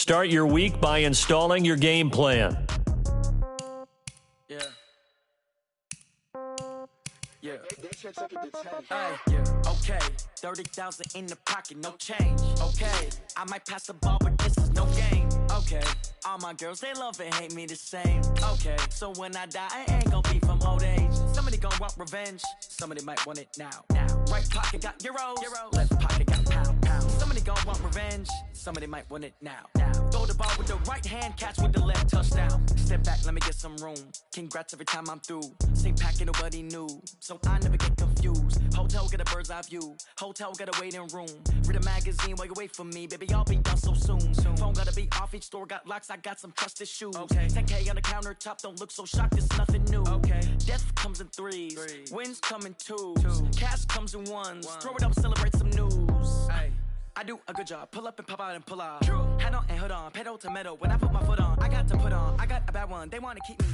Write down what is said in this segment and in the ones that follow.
Start your week by installing your game plan. Okay, 30,000 in the pocket, no change. Okay, I might pass the ball, but this is no game. Okay, all my girls, they love and hate me the same. Okay, so when I die, I ain't gonna be from old age. Somebody gonna want revenge, somebody might want it now. Right pocket got euros, left pocket got pound. Somebody gonna want revenge, somebody might want it now. Throw the ball with the right hand, catch with the left, touchdown. Step back, let me get some room. Congrats every time I'm through. Same packet, nobody knew, so I never get confused. Hotel get a bird's eye view. Hotel got a waiting room. Read a magazine while you wait for me. Baby, I'll be done so soon. Phone gotta be off. Each store got locks. I got some trusted shoes. 10K on the countertop. Don't look so shocked. It's nothing new. Death comes in threes. Wins come in twos. Cash comes in ones. Throw it up, celebrate some news. I do a good job. Pull up and pop out and pull out. Hat on and hood on. Pedal to metal. When I put my foot on, I got to put on. I got a bad one. They want to keep me.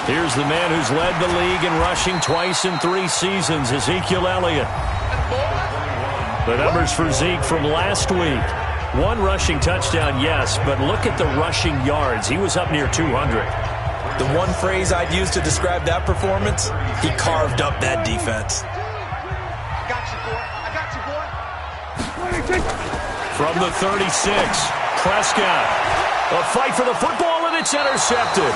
Here's the man who's led the league in rushing twice in 3 seasons, Ezekiel Elliott. The numbers for Zeke from last week. 1 rushing touchdown, yes, but look at the rushing yards. He was up near 200. The one phrase I'd use to describe that performance, he carved up that defense. I got you, boy. From the 36, Prescott. A fight for the football, and it's intercepted.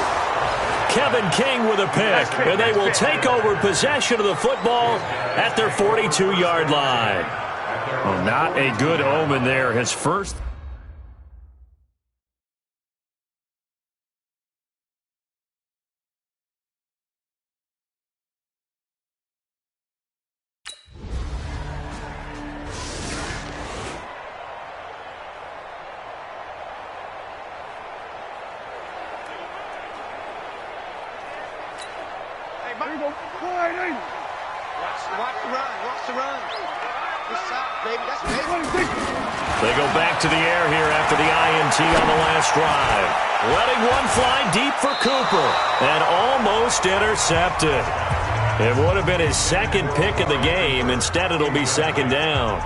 Kevin King with a pick, and they will take over possession of the football at their 42-yard line. Well, not a good omen there. His first. Watch the run. Good shot, baby. That's baby. They go back to the air here after the INT on the last drive. Letting one fly deep for Cooper. And almost intercepted. It would have been his second pick of the game. Instead, it'll be second down.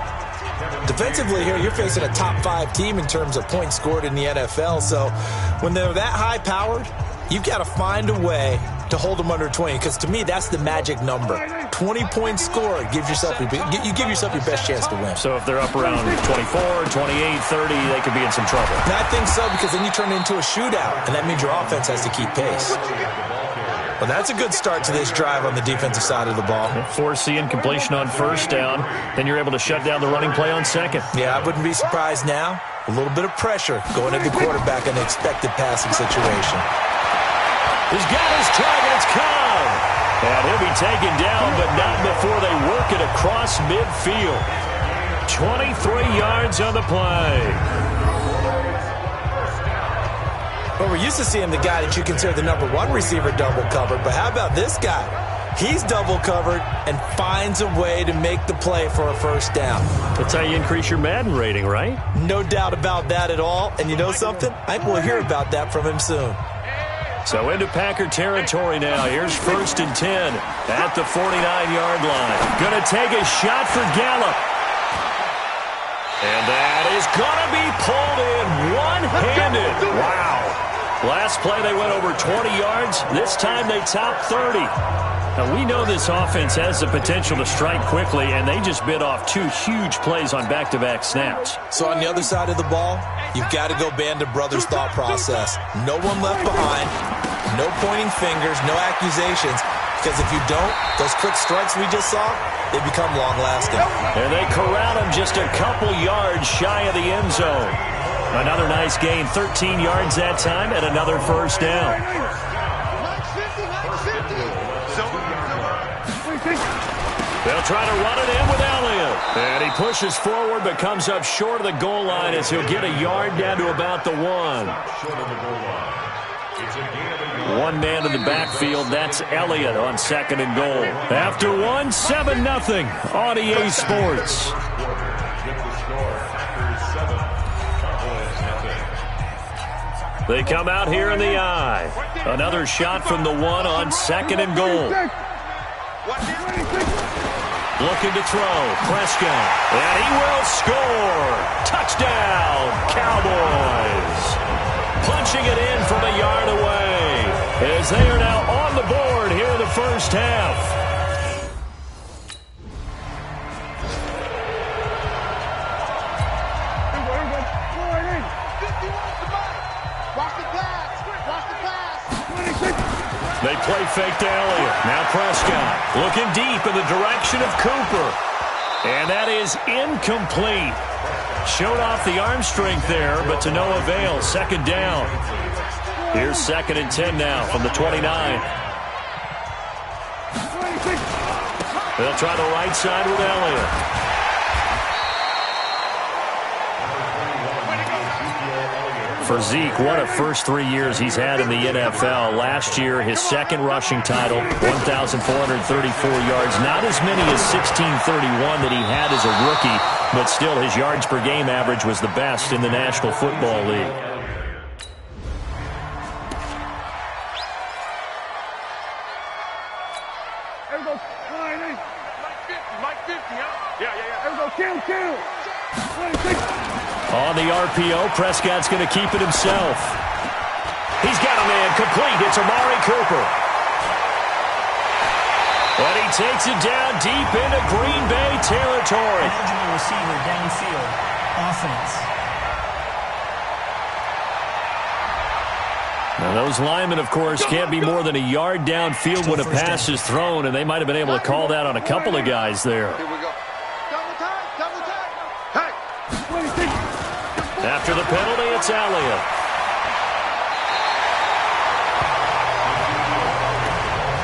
Defensively here, you're facing a top 5 team in terms of points scored in the NFL. So when they're that high-powered, you've got to find a way to hold them under 20, because to me, that's the magic number. 20 points scored, you give yourself your best chance to win. So if they're up around 24, 28, 30, they could be in some trouble. And I think so, because then you turn it into a shootout, and that means your offense has to keep pace. Well, that's a good start to this drive on the defensive side of the ball. Forcing completion on first down, then you're able to shut down the running play on second. Yeah, I wouldn't be surprised now. A little bit of pressure going at the quarterback in an expected passing situation. He's got his target. It's Cobb. And he'll be taken down, but not before they work it across midfield. 23 yards on the play. Well, we're used to seeing the guy that you consider the number 1 receiver double covered, but how about this guy? He's double covered and finds a way to make the play for a first down. That's how you increase your Madden rating, right? No doubt about that at all. And you know something? I think we'll hear about that from him soon. So into Packer territory now. Here's 1st and 10 at the 49-yard line. Going to take a shot for Gallup. And that is going to be pulled in one-handed. Wow. Last play they went over 20 yards. This time they topped 30. Now we know this offense has the potential to strike quickly, and they just bit off 2 huge plays on back-to-back snaps. So on the other side of the ball, you've got to go band of brothers thought process. No one left behind, no pointing fingers, no accusations, because if you don't, those quick strikes we just saw, they become long-lasting. And they corral him just a couple yards shy of the end zone. Another nice gain, 13 yards that time, and another first down. They'll try to run it in with Elliott. And he pushes forward but comes up short of the goal line as he'll get a yard down to about the 1. One man in the backfield. That's Elliott on 2nd and goal. After one, 7-0 on EA Sports. They come out here in the eye. Another shot from the one on 2nd and goal. Looking to throw. Prescott. And he will score. Touchdown, Cowboys. Punching it in from a yard away. As they are now on the board here in the first half. They play fake to Elliott. Now Prescott looking deep in the direction of Cooper. And that is incomplete. Showed off the arm strength there, but to no avail. 2nd down. Here's 2nd and 10 now from the 29. They'll try the right side with Elliott. For Zeke, what a first 3 years he's had in the NFL. Last year, his 2nd rushing title, 1,434 yards. Not as many as 1,631 that he had as a rookie, but still his yards per game average was the best in the National Football League. There we go. Mike 50, huh? Yeah. There we go. Kill. 26. On the RPO, Prescott's going to keep it himself. He's got a man complete. It's Amari Cooper. And he takes it down deep into Green Bay territory. Eligible receiver downfield. Offense. Now those linemen, of course, can't be more than a yard downfield when a pass is thrown, and they might have been able to call that on a couple of guys there. Here we go. Double time. Hey. After the penalty, it's Elliott.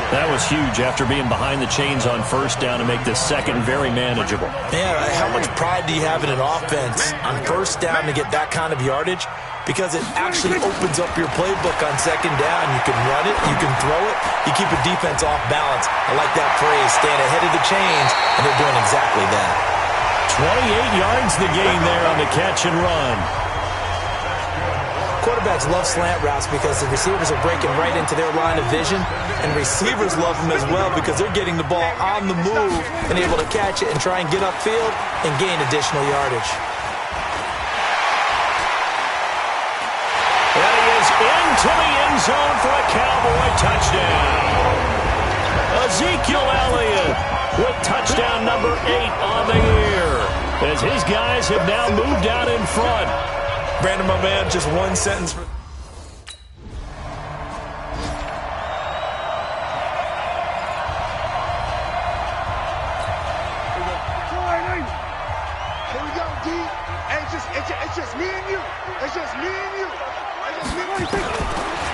That was huge after being behind the chains on 1st down to make this 2nd very manageable. Man, how much pride do you have in an offense on 1st down to get that kind of yardage? Because it actually opens up your playbook on 2nd down. You can run it, you can throw it, you keep a defense off balance. I like that phrase, staying ahead of the chains, and they're doing exactly that. 28 yards the gain there on the catch and run. Quarterbacks love slant routes because the receivers are breaking right into their line of vision, and receivers love them as well because they're getting the ball on the move and able to catch it and try and get upfield and gain additional yardage. And he is into the end zone for a Cowboy touchdown. Ezekiel Elliott with touchdown number 8 on the year, as his guys have now moved out in front. Brandon, my man, just one sentence. Here we go, D. Hey, it's just me and you. It's just me and you.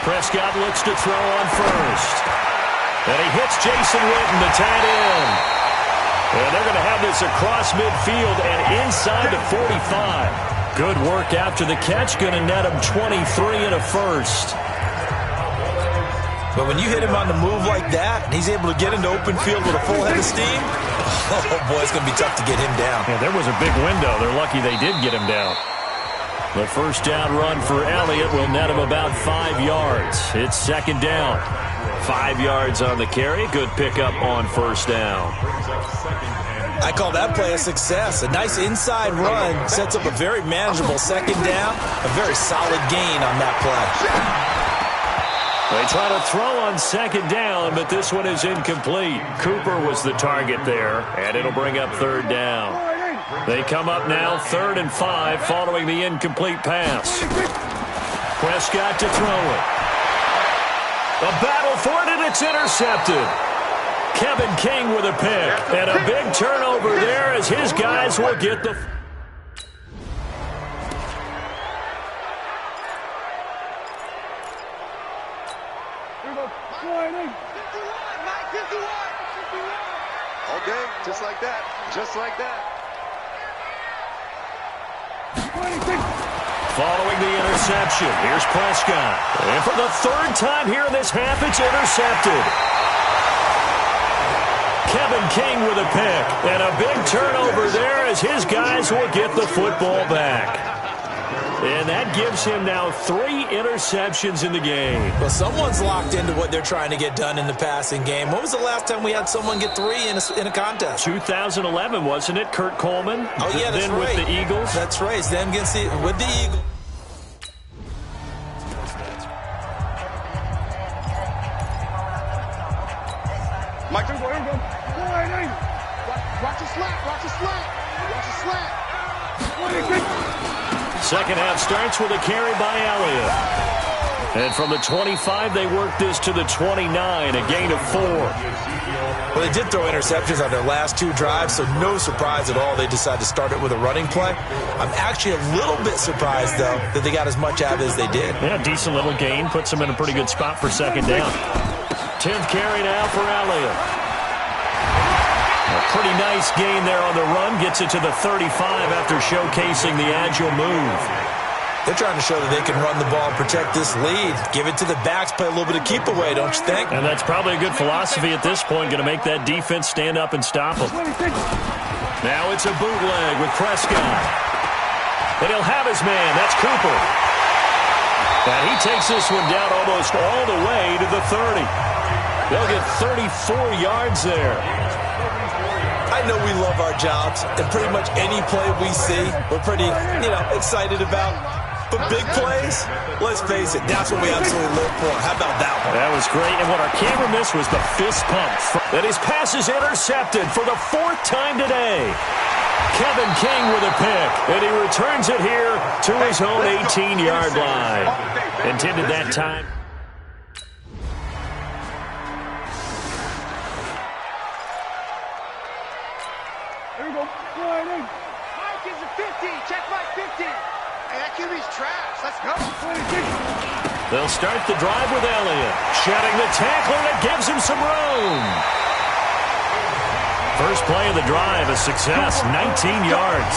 Prescott looks to throw on 1st. And he hits Jason Witten, the tight end. And they're going to have this across midfield and inside the 45. Good work after the catch. Going to net him 23 and a 1st. But when you hit him on the move like that, and he's able to get into open field with a full head of steam, oh boy, it's going to be tough to get him down. Yeah, there was a big window. They're lucky they did get him down. The 1st down run for Elliott will net him about 5 yards. It's 2nd down. 5 yards on the carry. Good pickup on 1st down. I call that play a success. A nice inside run sets up a very manageable 2nd down. A very solid gain on that play. They try to throw on 2nd down, but this one is incomplete. Cooper was the target there, and it'll bring up 3rd down. They come up now 3rd and 5 following the incomplete pass. Prescott to throw it. A battle for it, and it's intercepted. Kevin King with a pick, and a big turnover there as his guys will get the... Okay, just like that. Just like that. Following the interception, here's Prescott. And for the third time here in this half, it's intercepted. Kevin King with a pick. And a big turnover there as his guys will get the football back. And that gives him now 3 interceptions in the game. Well, someone's locked into what they're trying to get done in the passing game. When was the last time we had someone get 3 in a contest? 2011, wasn't it? Kurt Coleman? Oh, yeah, that's then right. with the Eagles. That's right. Then against with the Eagles. Mike, here we go. Watch your slant. Watch your slant. Watch your slant. Second half starts with a carry by Elliott. And from the 25, they work this to the 29, a gain of 4. Well, they did throw interceptions on their last 2 drives, so no surprise at all they decided to start it with a running play. I'm actually a little bit surprised, though, that they got as much out of it as they did. Yeah, decent little gain. Puts them in a pretty good spot for second down. 10th carry now for Elliott. A pretty nice gain there on the run. Gets it to the 35 after showcasing the agile move. They're trying to show that they can run the ball and protect this lead. Give it to the backs, play a little bit of keep away, don't you think? And that's probably a good philosophy at this point. Going to make that defense stand up and stop them. Now it's a bootleg with Prescott. And he'll have his man. That's Cooper. And he takes this one down almost all the way to the 30. They'll get 34 yards there. I know we love our jobs, and pretty much any play we see, we're pretty, excited about. But big plays, let's face it, that's what we absolutely live for. How about that one? That was great, and what our camera missed was the fist pump. And his pass is intercepted for the 4th time today. Kevin King with a pick, and he returns it here to his own 18-yard line. Intended that time. Here we go. Mike is a 50. Check Mike 50. Hey, that QB's trash. Let's go. They'll start the drive with Elliott. Shedding the tackler that gives him some room. First play of the drive, a success, 19 yards.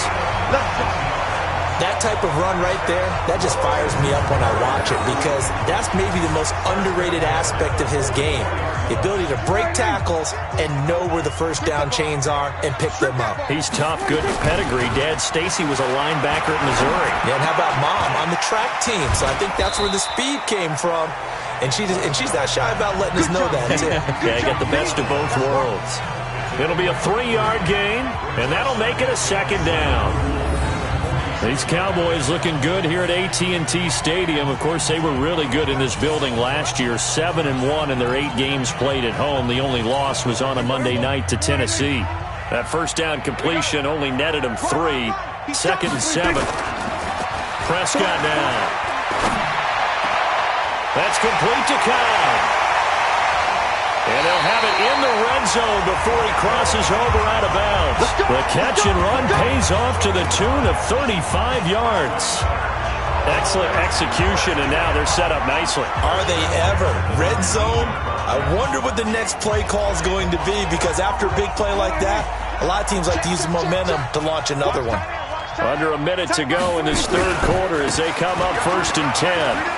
That type of run right there, that just fires me up when I watch it because that's maybe the most underrated aspect of his game. The ability to break tackles and know where the first down chains are and pick them up. He's tough, good pedigree. Dad Stacy was a linebacker at Missouri. Yeah, and how about Mom on the track team? So I think that's where the speed came from. And she's not shy about letting us know that, too. Yeah, got the best of both worlds. It'll be a 3-yard gain, and that'll make it a second down. These Cowboys looking good here at AT&T Stadium. Of course, they were really good in this building last year, 7-1 in their 8 games played at home. The only loss was on a Monday night to Tennessee. That first down completion only netted them 3. 2nd and 7. Prescott now. That's complete to Cobb. And they'll have it in the red zone before he crosses over out of bounds. The catch and run pays off to the tune of 35 yards. Excellent execution, and now they're set up nicely. Are they ever? Red zone? I wonder what the next play call is going to be because after a big play like that, a lot of teams like to use the momentum to launch another one. Under a minute to go in this 3rd quarter as they come up 1st and 10.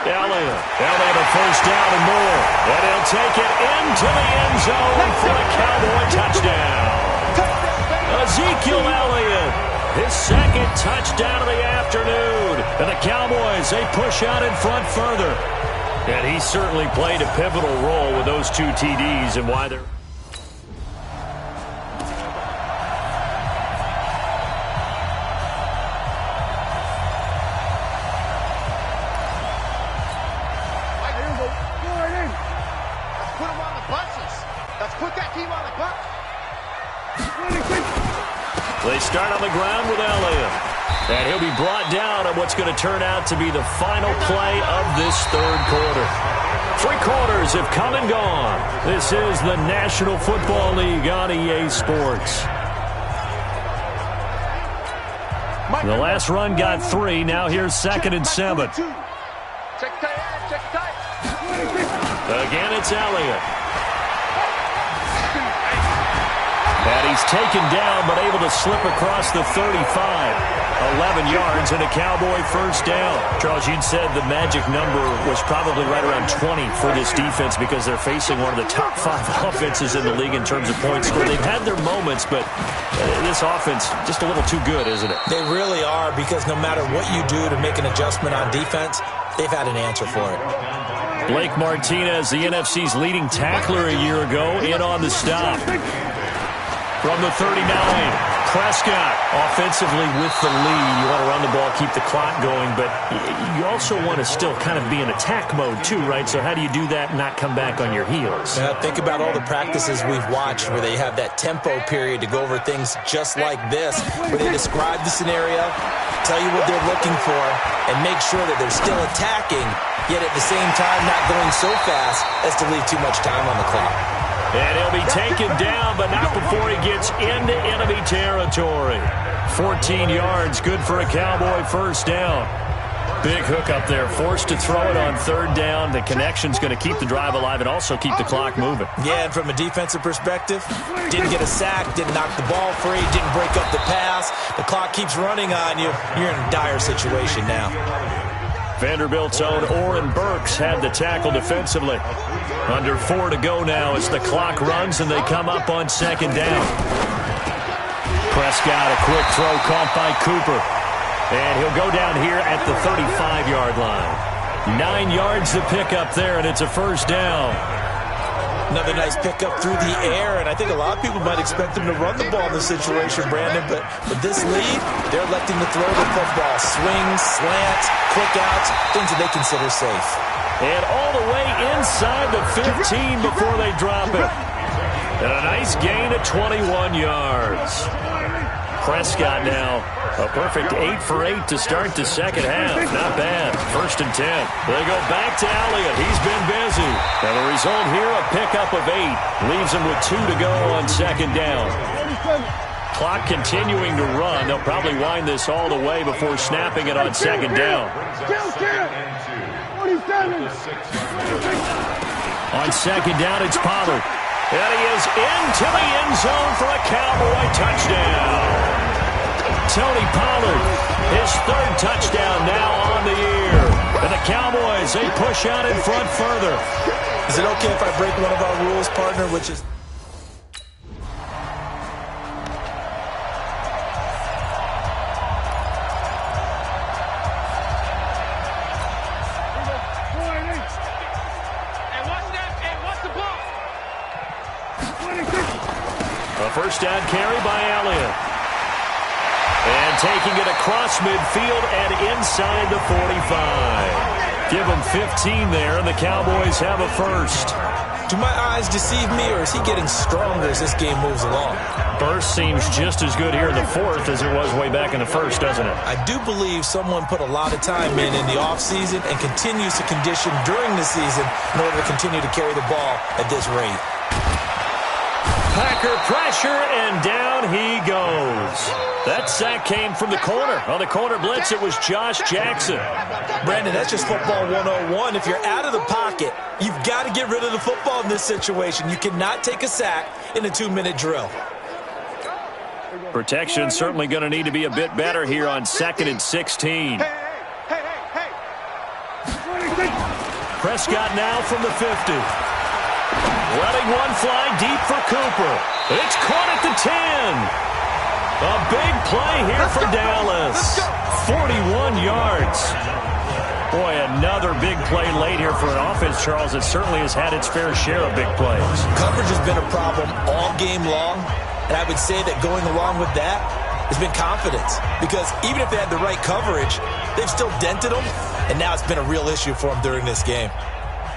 Elliott a first down and more. And he'll take it into the end zone for a Cowboy touchdown. Ezekiel Elliott, his 2nd touchdown of the afternoon. And the Cowboys, they push out in front further. And he certainly played a pivotal role with those 2 TDs and why they're... They start on the ground with Elliott. And he'll be brought down on what's going to turn out to be the final play of this 3rd quarter. 3 quarters have come and gone. This is the National Football League on EA Sports. The last run got 3. Now here's 2nd and 7. Again, it's Elliott. And he's taken down, but able to slip across the 35. 11 yards and a Cowboy first down. Charles, you'd said the magic number was probably right around 20 for this defense because they're facing one of the top 5 offenses in the league in terms of points scored. They've had their moments, but this offense just a little too good, isn't it? They really are, because no matter what you do to make an adjustment on defense, they've had an answer for it. Blake Martinez, the NFC's leading tackler a year ago, in on the stop. From the 39, Prescott offensively with the lead. You want to run the ball, keep the clock going, but you also want to still kind of be in attack mode too, right? So how do you do that and not come back on your heels? Think about all the practices we've watched where they have that tempo period to go over things just like this, where they describe the scenario, tell you what they're looking for, and make sure that they're still attacking, yet at the same time not going so fast as to leave too much time on the clock. And he'll be taken down, but not before he gets into enemy territory. 14 yards, good for a Cowboy first down. Big hook up there, forced to throw it on third down. The connection's going to keep the drive alive and also keep the clock moving. Yeah, and from a defensive perspective, didn't get a sack, didn't knock the ball free, didn't break up the pass. The clock keeps running on you. You're in a dire situation now. Vanderbilt's own Oren Burks had the tackle defensively. Under 4 to go now as the clock runs and they come up on second down. Prescott, a quick throw caught by Cooper. And he'll go down here at the 35-yard line. 9 yards to pick up there, and it's a first down. Another nice pickup through the air, and I think a lot of people might expect them to run the ball in this situation, Brandon, but with this lead, they're electing to throw the football. Swings, slants, quick outs, things that they consider safe. And all the way inside the 15 before they drop it. And a nice gain of 21 yards. Prescott now, a perfect 8 for 8 to start the second half. Not bad. First and 10. They go back to Elliott. He's been busy. And the result here, a pickup of 8. Leaves them with 2 to go on second down. Clock continuing to run. They'll probably wind this all the way before snapping it on second down. On second down, it's Pollard. And he is into the end zone for a Cowboy touchdown. Tony Pollard, his 3rd touchdown now on the year. And the Cowboys, they push out in front further. Is it okay if I break one of our rules, partner, which is... A first down carry by Elliott. And taking it across midfield and inside the 45. Give him 15 there, and the Cowboys have a first. Do my eyes deceive me, or is he getting stronger as this game moves along? Burst seems just as good here in the 4th as it was way back in the 1st, doesn't it? I do believe someone put a lot of time in the offseason and continues to condition during the season in order to continue to carry the ball at this rate. Packer pressure, and down he goes. That sack came from the corner. On the corner blitz, it was Josh Jackson. Brandon, that's just football 101. If you're out of the pocket, you've got to get rid of the football in this situation. You cannot take a sack in a 2-minute drill. Protection certainly going to need to be a bit better here on 2nd and 16. Prescott now from the 50. Letting one fly deep for Cooper. It's caught at the 10. A big play here for Dallas. 41 yards. Boy, another big play late here for an offense, Charles, that certainly has had its fair share of big plays. Coverage has been a problem all game long, and I would say that going along with that has been confidence. Because even if they had the right coverage, they've still dented them, and now it's been a real issue for them during this game.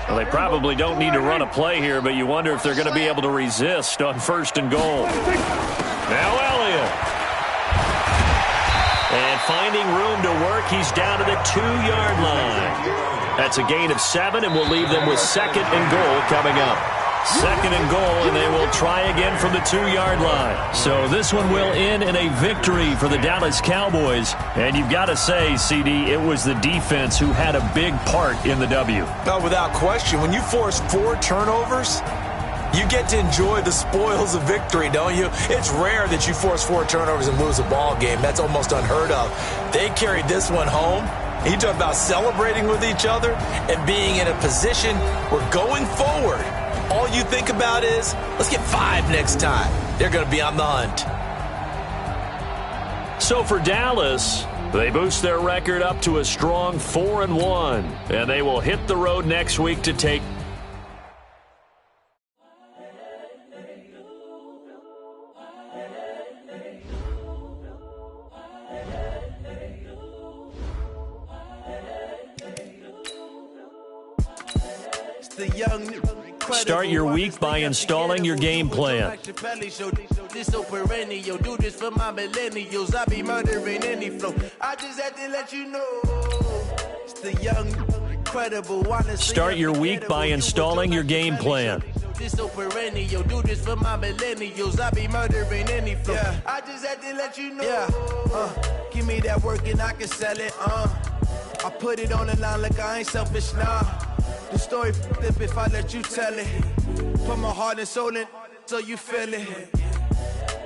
Well, they probably don't need to run a play here, but you wonder if they're going to be able to resist on 1st and goal. Now Elliott. And finding room to work, he's down to the 2-yard line. That's a gain of 7, and we'll leave them with 2nd and goal coming up. 2nd and goal, and they will try again from the 2-yard line. So this one will end in a victory for the Dallas Cowboys. And you've got to say, CD, it was the defense who had a big part in the W. No, without question. When you force 4 turnovers, You get to enjoy the spoils of victory, don't you? It's rare that you force 4 turnovers and lose a ball game. That's almost unheard of. They carried this one home. You talk about celebrating with each other and being in a position where going forward, all you think about is, let's get 5 next time. They're going to be on the hunt. So for Dallas, they boost their record up to a strong 4-1, and they will hit the road next week to take. Start your week by installing your game plan. This so perennial, do this for my millennials. I be murdering any flow. I just had to let you know. It's the young, incredible. Start your week by installing your game plan. This so perennial, do this for my millennials. I be murdering any flow. Yeah. I just had to let you know. Yeah. Give me that work and I can sell it. I put it on the line like I ain't selfish, nah. The story flip if I let you tell it. Put my heart and soul in so you feel it.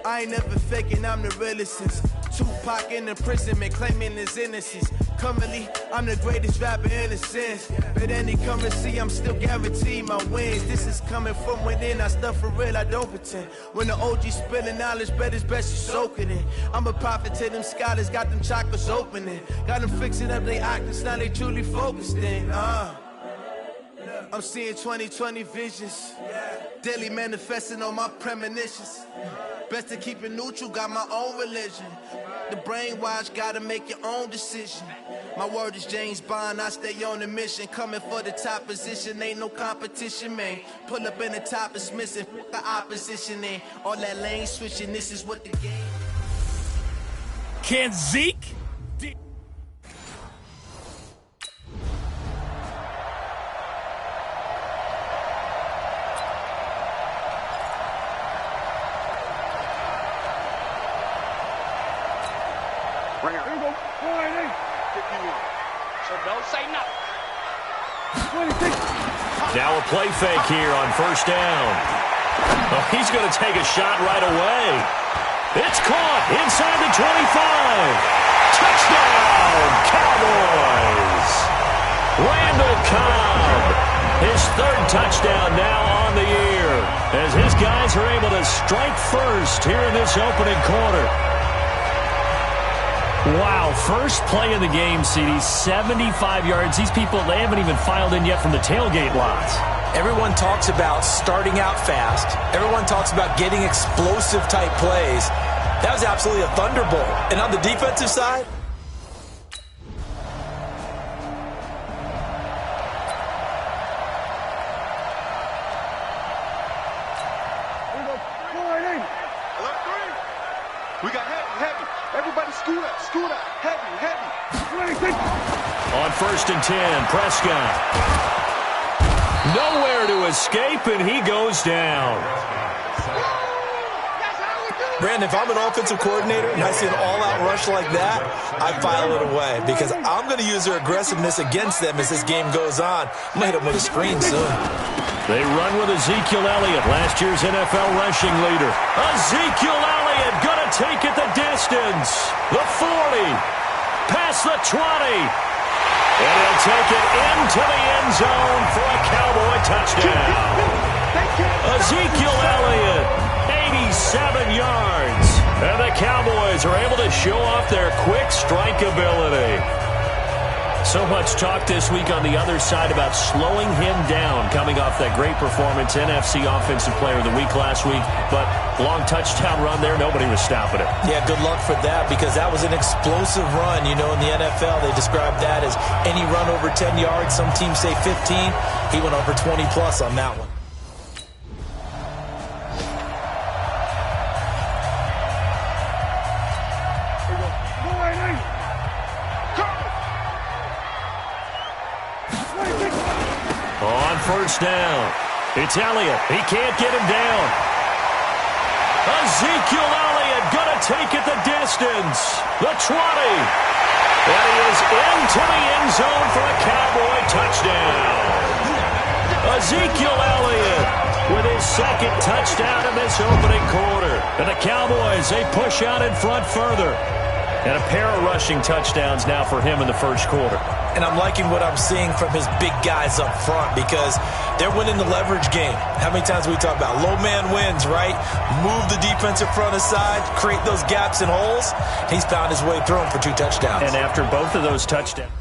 I ain't never faking, I'm the realest since Tupac in imprisonment, claiming his innocence. Currently, I'm the greatest rapper in a sense. But any currency, I'm still guaranteed my wins. This is coming from within, I stuff for real, I don't pretend. When the OG spilling knowledge, bet it's best you soak it in. I'm a prophet to them scholars, got them chakras opening. Got them fixing up their octaves, now they truly focused in. I'm seeing 2020 visions. Daily manifesting on my premonitions. Best to keep it neutral, got my own religion. The brainwash, gotta make your own decision. My word is James Bond, I stay on a mission. Coming for the top position, ain't no competition, man. Pull up in the top, it's missing, the opposition in. All that lane switching, this is what the game. Can Zeke? Now a play fake here on first down. Oh, he's going to take a shot right away. It's caught inside the 25. Touchdown, Cowboys. Randall Cobb, his 3rd touchdown now on the year, as his guys are able to strike first here in this opening quarter. Wow, first play of the game, CD, 75 yards. These people, they haven't even filed in yet from the tailgate lots. Everyone talks about starting out fast. Everyone talks about getting explosive-type plays. That was absolutely a thunderbolt. And on the defensive side, we got heavy. Everybody scoot up, heavy. On first and 10, Prescott. Nowhere to escape, and he goes down. Brandon, if I'm an offensive coordinator and I see an all-out rush like that, I file it away because I'm going to use their aggressiveness against them as this game goes on. I'm going to hit them with a screen soon. They run with Ezekiel Elliott, last year's NFL rushing leader. Ezekiel Elliott going to take it the distance. The 40, past the 20. And he'll take it into the end zone for a Cowboy touchdown. Ezekiel Elliott, 87 yards. And the Cowboys are able to show off their quick strike ability. So much talk this week on the other side about slowing him down, coming off that great performance, NFC Offensive Player of the Week last week. But long touchdown run there, nobody was stopping it. Yeah, good luck for that because that was an explosive run. You know, in the NFL, they describe that as any run over 10 yards. Some teams say 15. He went over 20-plus on that one. On first down, it's Elliott. He can't get him down. Ezekiel Elliott going to take it the distance. The 20. And he is into the end zone for a Cowboy touchdown. Ezekiel Elliott with his second touchdown in this opening quarter. And the Cowboys, they push out in front further. And a pair of rushing touchdowns now for him in the first quarter. And I'm liking what I'm seeing from his big guys up front because they're winning the leverage game. How many times we talk about low man wins, right? Move the defensive front aside, create those gaps and holes. He's found his way through them for 2 touchdowns. And after both of those touchdowns.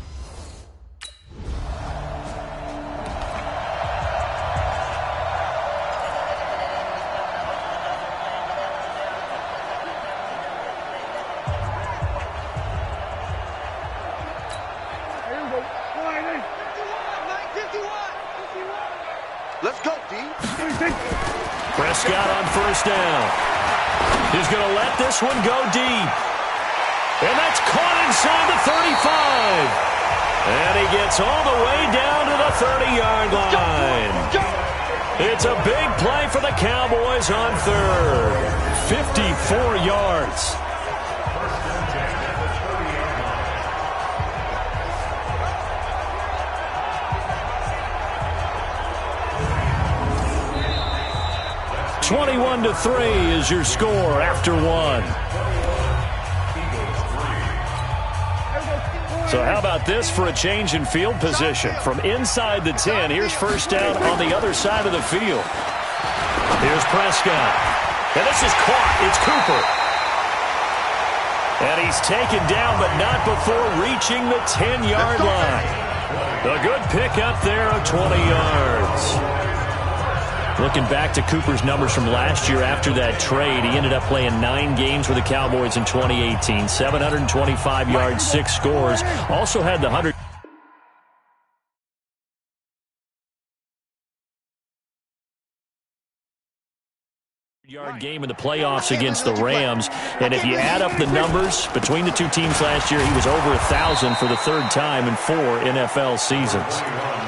Let's go, D. Prescott on first down. He's going to let this one go deep. And that's caught inside the 35. And he gets all the way down to the 30-yard line. It's a big play for the Cowboys on third. 54 yards. (21-3) is your score after one. So how about this for a change in field position? From inside the 10, here's first down on the other side of the field. Here's Prescott. And this is caught. It's Cooper. And he's taken down, but not before reaching the 10-yard line. A good pickup there of 20 yards. Looking back to Cooper's numbers from last year after that trade, he ended up playing 9 games with the Cowboys in 2018. 725 yards, 6 scores. Also had the 100. Yard game in the playoffs against the Rams. And if you add up the numbers between the two teams last year, he was over 1,000 for the 3rd time in 4 NFL seasons.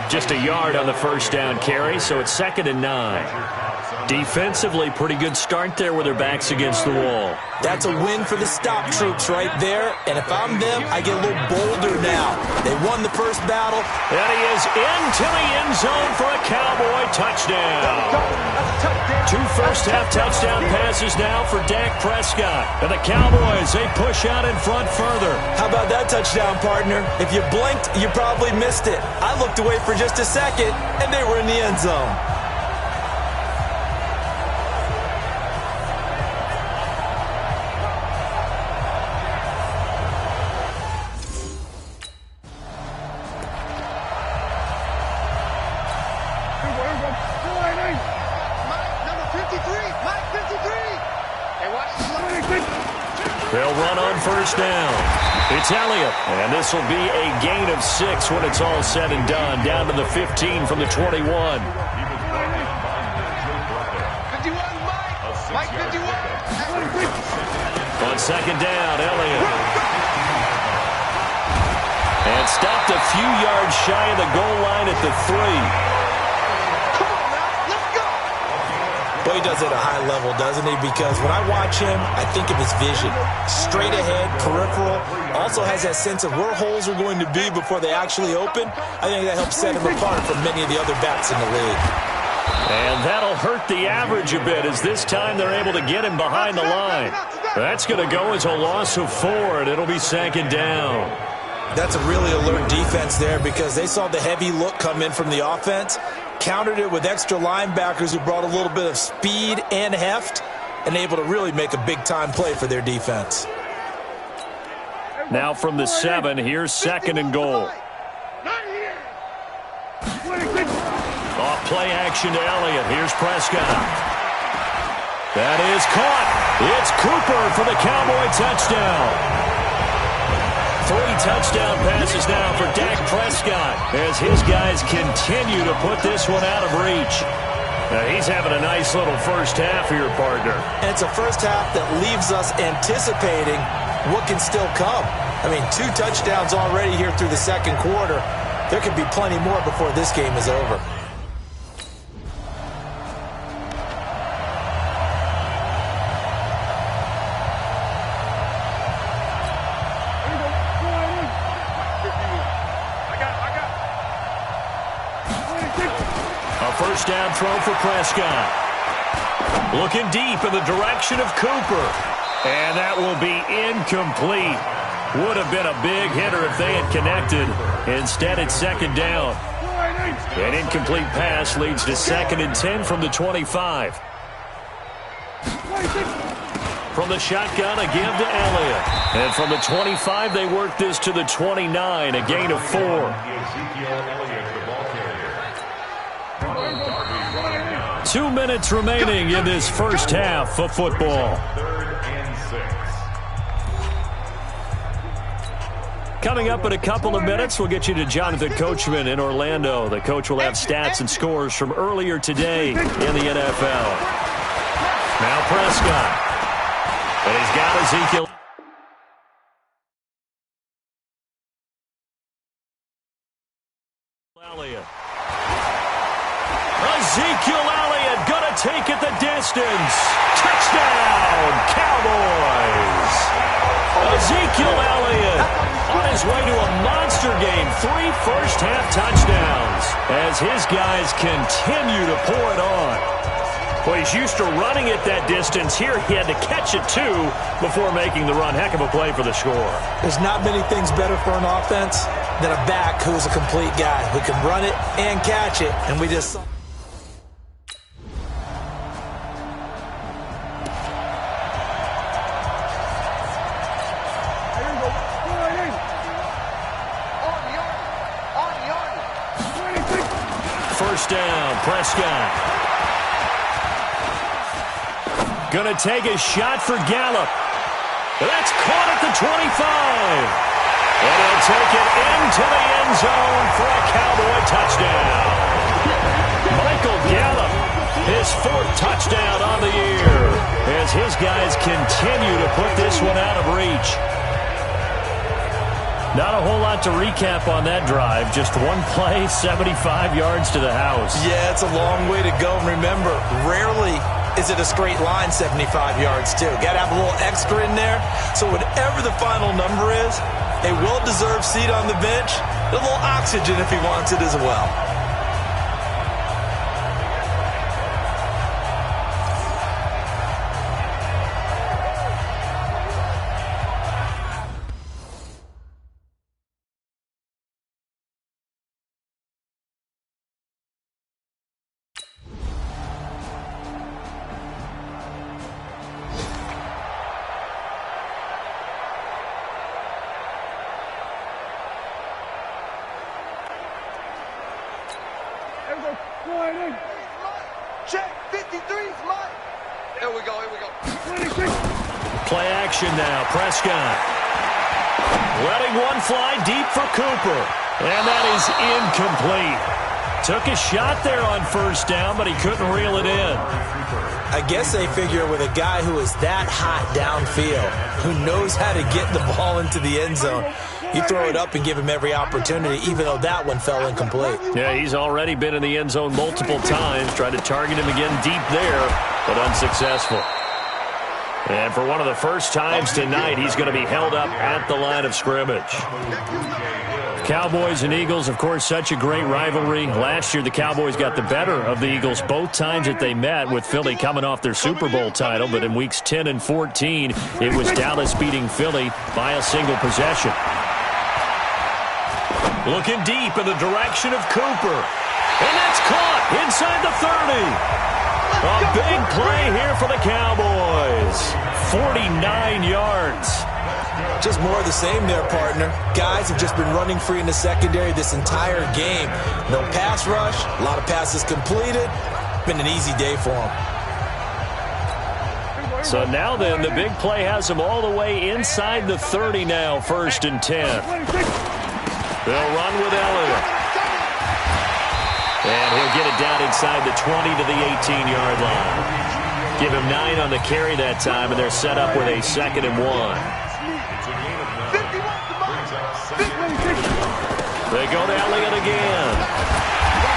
Just a yard on the first down carry, so it's 2nd and 9. Defensively, pretty good start there with their backs against the wall. That's a win for the stop troops right there. And if I'm them, I get a little bolder now. They won the first battle. And he is into the end zone for a Cowboy touchdown. 2 first-half touchdown passes now for Dak Prescott. And the Cowboys, they push out in front further. How about that touchdown, partner? If you blinked, you probably missed it. I looked away for just a second, and they were in the end zone. They'll run on first down. It's Elliott, and this will be a gain of 6 when it's all said and done. Down to the 15 from the 21. 51, Mike 51. On second down, Elliott. And stopped a few yards shy of the goal line at the 3. Well, he does it at a high level, doesn't he? Because when I watch him, I think of his vision. Straight ahead, peripheral. Also has that sense of where holes are going to be before they actually open. I think that helps set him apart from many of the other backs in the league. And that'll hurt the average a bit as this time they're able to get him behind the line. That's going to go as a loss of 4, and it'll be 2nd down. That's a really alert defense there because they saw the heavy look come in from the offense, countered it with extra linebackers who brought a little bit of speed and heft, and able to really make a big-time play for their defense. Now from the 7, here's 2nd and goal. Off play action to Elliott. Here's Prescott. That is caught. It's Cooper for the Cowboy touchdown. 3 touchdown passes now for Dak Prescott as his guys continue to put this one out of reach. Now he's having a nice little first half here, partner. And it's a first half that leaves us anticipating what can still come. I mean, 2 touchdowns already here through the 2nd quarter. There could be plenty more before this game is over. First down throw for Prescott. Looking deep in the direction of Cooper. And that will be incomplete. Would have been a big hitter if they had connected. Instead, it's second down. An incomplete pass leads to 2nd and 10 from the 25. From the shotgun, a give to Elliott. And from the 25, they work this to the 29, a gain of 4. 2 minutes remaining in this first half of football. Coming up in a couple of minutes, we'll get you to Jonathan Coachman in Orlando. The coach will have stats and scores from earlier today in the NFL. Now Prescott. And he's got Ezekiel. Ezekiel Elliott going to take it the distance. Touchdown, Cowboys. Ezekiel Elliott on his way to a monster game. 3 first-half touchdowns as his guys continue to pour it on. Well, he's used to running it that distance. Here he had to catch it, too, before making the run. Heck of a play for the score. There's not many things better for an offense than a back who's a complete guy who can run it and catch it. And we just... First down, Prescott. Going to take a shot for Gallup. That's caught at the 25. And he'll take it into the end zone for a Cowboy touchdown. Michael Gallup, his 4th touchdown on the year, as his guys continue to put this one out of reach. Not a whole lot to recap on that drive. Just one play, 75 yards to the house. Yeah, it's a long way to go. And remember, rarely is it a straight line 75 yards, too. Got to have a little extra in there. So whatever the final number is, a well-deserved seat on the bench, a little oxygen if he wants it as well. Check, 53's mine. Here we go, here we go. Play action now, Prescott. Letting one fly deep for Cooper. And that is incomplete. Took a shot there on first down, but he couldn't reel it in. I guess they figure with a guy who is that hot downfield, who knows how to get the ball into the end zone, you throw it up and give him every opportunity, even though that one fell incomplete. Yeah, he's already been in the end zone multiple times. Tried to target him again deep there, but unsuccessful. And for one of the first times tonight, he's going to be held up at the line of scrimmage. Cowboys and Eagles, of course, such a great rivalry. Last year, the Cowboys got the better of the Eagles both times that they met, with Philly coming off their Super Bowl title. But in weeks 10 and 14, it was Dallas beating Philly by a single possession. Looking deep in the direction of Cooper. And that's caught inside the 30. A big play here for the Cowboys. 49 yards. Just more of the same there, partner. Guys have just been running free in the secondary this entire game. No pass rush, a lot of passes completed. Been an easy day for them. So now then, the big play has them all the way inside the 30 now, 1st and 10. They'll run with Elliott. And he'll get it down inside the 20 to the 18-yard line. Give him 9 on the carry that time, and they're set up with a 2nd and 1. They go to Elliott again.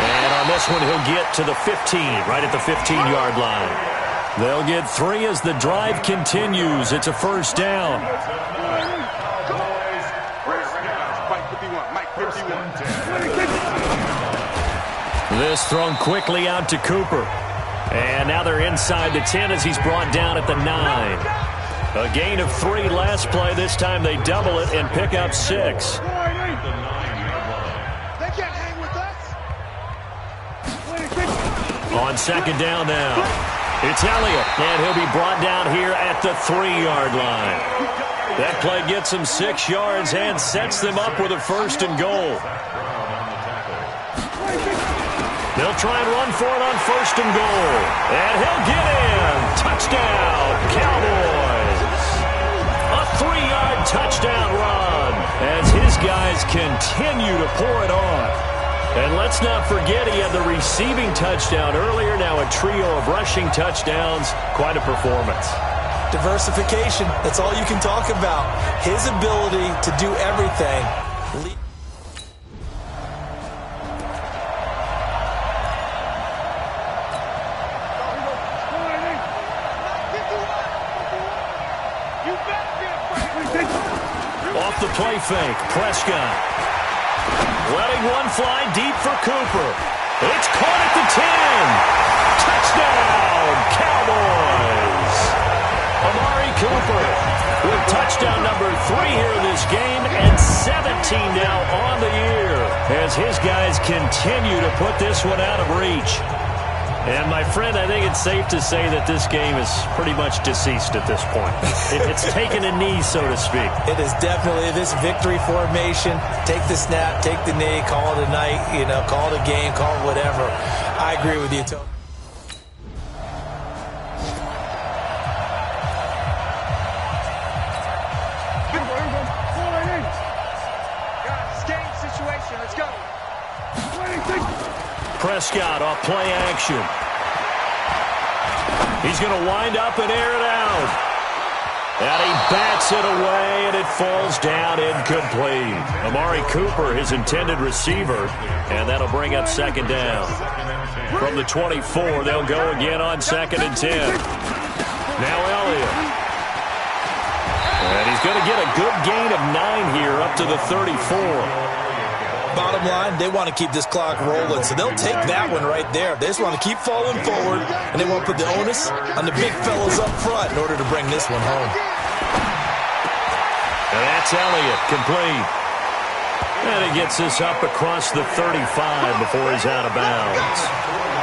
And on this one, he'll get to the 15, right at the 15-yard line. They'll get 3 as the drive continues. It's a first down. This thrown quickly out to Cooper. And now they're inside the 10 as he's brought down at the 9. A gain of 3 last play. This time they double it and pick up 6. They can't hang with us. On second down now, it's Elliott, and he'll be brought down here at the 3-yard line. That play gets him 6 yards and sets them up with a 1st and goal. They'll try and run for it on 1st and goal. And he'll get in. Touchdown, Cowboys. A 3-yard touchdown run as his guys continue to pour it on. And let's not forget he had the receiving touchdown earlier. Now a trio of rushing touchdowns. Quite a performance. Diversification, that's all you can talk about. His ability to do everything. Off the play fake, Prescott. Letting one fly deep for Cooper. It's caught at the 10. Touchdown, Cowboys. Amari Cooper with touchdown number 3 here in this game and 17 now on the year as his guys continue to put this one out of reach. And, my friend, I think it's safe to say that this game is pretty much deceased at this point. It's taken a knee, so to speak. It is definitely this victory formation. Take the snap, take the knee, call it a night, call it a game, call it whatever. I agree with you, Tony. Prescott off play action. He's going to wind up and air it out. And he bats it away, and it falls down incomplete. Amari Cooper, his intended receiver, and that'll bring up 2nd down. From the 24, they'll go again on 2nd and 10. Now Elliott. And he's going to get a good gain of 9 here up to the 34. Bottom line, they want to keep this clock rolling, so they'll take that one right there. They just want to keep falling forward, and they want to put the onus on the big fellas up front in order to bring this one home. And that's Elliott, complete. And he gets this up across the 35 before he's out of bounds.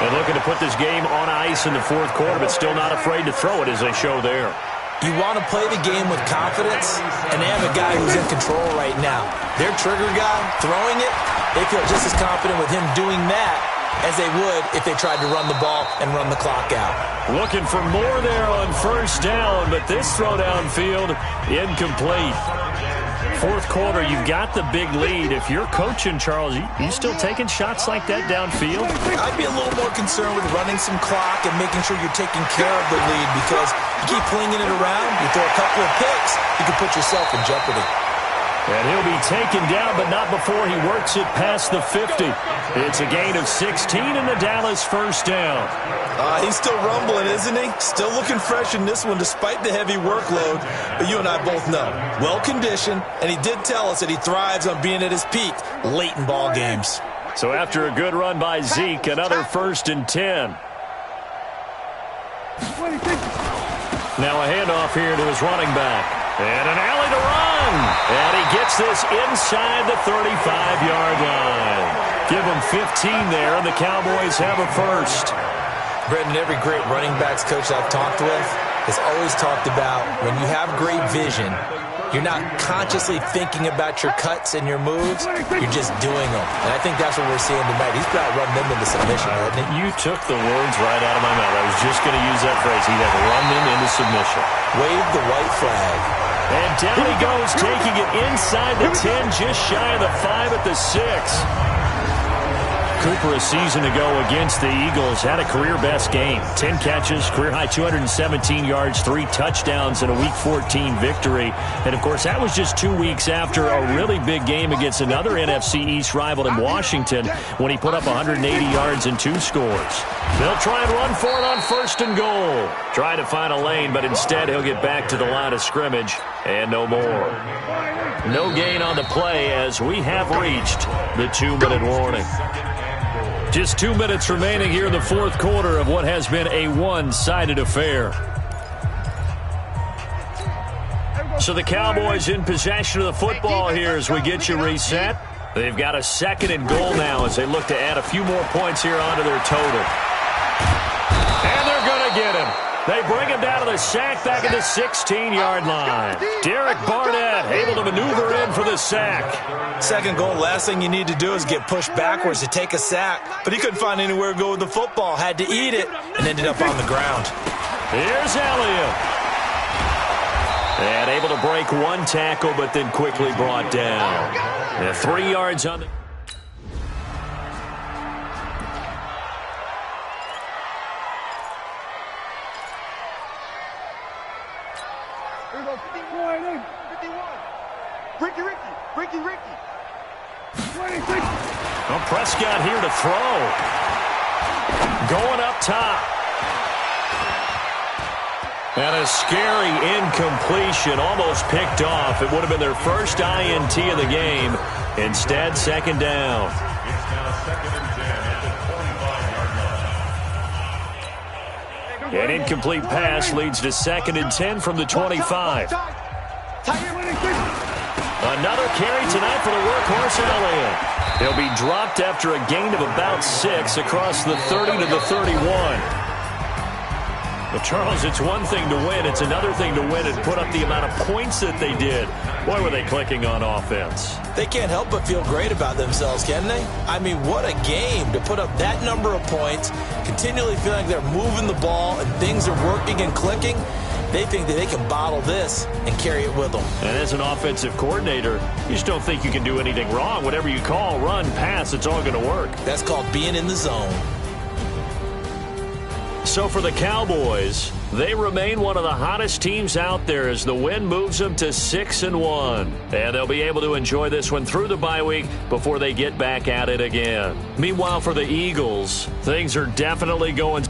And looking to put this game on ice in the 4th quarter, but still not afraid to throw it as they show there. You want to play the game with confidence, and they have a guy who's in control right now. Their trigger guy, throwing it, they feel just as confident with him doing that as they would if they tried to run the ball and run the clock out. Looking for more there on 1st down, but this throw downfield, incomplete. 4th quarter, you've got the big lead. If you're coaching, Charles, you still taking shots like that downfield? I'd be a little more concerned with running some clock and making sure you're taking care of the lead, because you keep flinging it around, you throw a couple of picks, you can put yourself in jeopardy. And he'll be taken down, but not before he works it past the 50. It's a gain of 16 in the Dallas 1st down. He's still rumbling, isn't he? Still looking fresh in this one despite the heavy workload. But you and I both know, well-conditioned, and he did tell us that he thrives on being at his peak late in ball games. So after a good run by Zeke, another 1st and 10. Now a handoff here to his running back. And an alley to run. And he gets this inside the 35-yard line. Give him 15 there, and the Cowboys have a 1st. Brendan, every great running backs coach I've talked with has always talked about when you have great vision, you're not consciously thinking about your cuts and your moves, you're just doing them. And I think that's what we're seeing tonight. He's about running them into submission, hasn't he? You took the words right out of my mouth. I was just going to use that phrase. He'd have run them into submission. Wave the white flag. And down he goes, taking it inside the 10, just shy of the 5 at the 6. Cooper a season ago against the Eagles had a career-best game. 10 catches, career-high 217 yards, 3 touchdowns in a Week 14 victory. And, of course, that was just 2 weeks after a really big game against another NFC East rival in Washington when he put up 180 yards and 2 scores. They'll try and run for it on 1st and goal. Try to find a lane, but instead he'll get back to the line of scrimmage and no more. No gain on the play as we have reached the 2-minute warning. Just 2 minutes remaining here in the fourth quarter of what has been a one-sided affair. So the Cowboys in possession of the football here as we get you reset. They've got a 2nd and goal now as they look to add a few more points here onto their total. And they're going to get him. They bring him down to the sack back at the 16-yard line. Derek Barnett able to maneuver in for the sack. 2nd goal, last thing you need to do is get pushed backwards to take a sack. But he couldn't find anywhere to go with the football, had to eat it, and ended up on the ground. Here's Elliott. And able to break one tackle, but then quickly brought down. And 3 yards on the... Well, Prescott here to throw. Going up top. And a scary incompletion, almost picked off. It would have been their first INT of the game. Instead, 2nd down. An incomplete pass leads to 2nd and 10 from the 25. Another carry tonight for the workhorse Elliott. He'll be dropped after a gain of about 6 across the 30 to the 31. But, Charles, it's one thing to win. It's another thing to win and put up the amount of points that they did. Boy, were they clicking on offense. They can't help but feel great about themselves, can they? I mean, what a game to put up that number of points, continually feeling like they're moving the ball and things are working and clicking. They think that they can bottle this and carry it with them. And as an offensive coordinator, you just don't think you can do anything wrong. Whatever you call, run, pass, it's all going to work. That's called being in the zone. So for the Cowboys, they remain one of the hottest teams out there as the win moves them to 6-1. And they'll be able to enjoy this one through the bye week before they get back at it again. Meanwhile, for the Eagles, things are definitely going...